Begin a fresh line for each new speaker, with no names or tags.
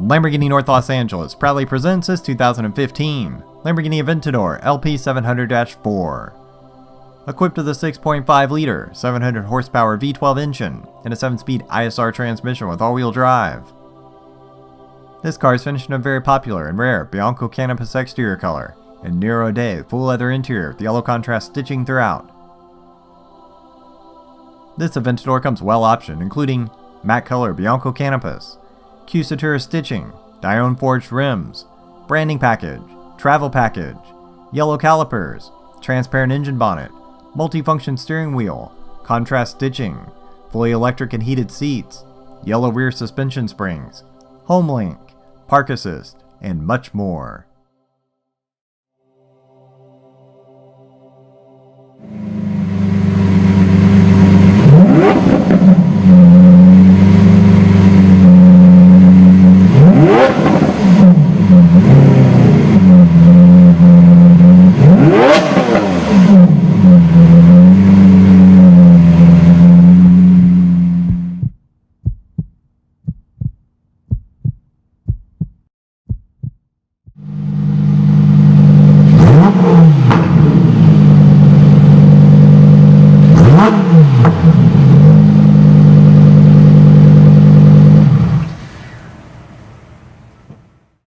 Lamborghini North Los Angeles proudly presents this 2015 Lamborghini Aventador LP700-4. Equipped with a 6.5-liter, 700 horsepower V12 engine and a 7-speed ISR transmission with all-wheel drive. This car is finished in a very popular and rare Bianco Canopus exterior color and Nero Ade full leather interior with yellow contrast stitching throughout. This Aventador comes well optioned, including matte color Bianco Canopus, Q-CITURA stitching, DIONE forged rims, branding package, travel package, yellow calipers, transparent engine bonnet, multifunction steering wheel, contrast stitching, fully electric and heated seats, yellow rear suspension springs, home link, park assist, and much more.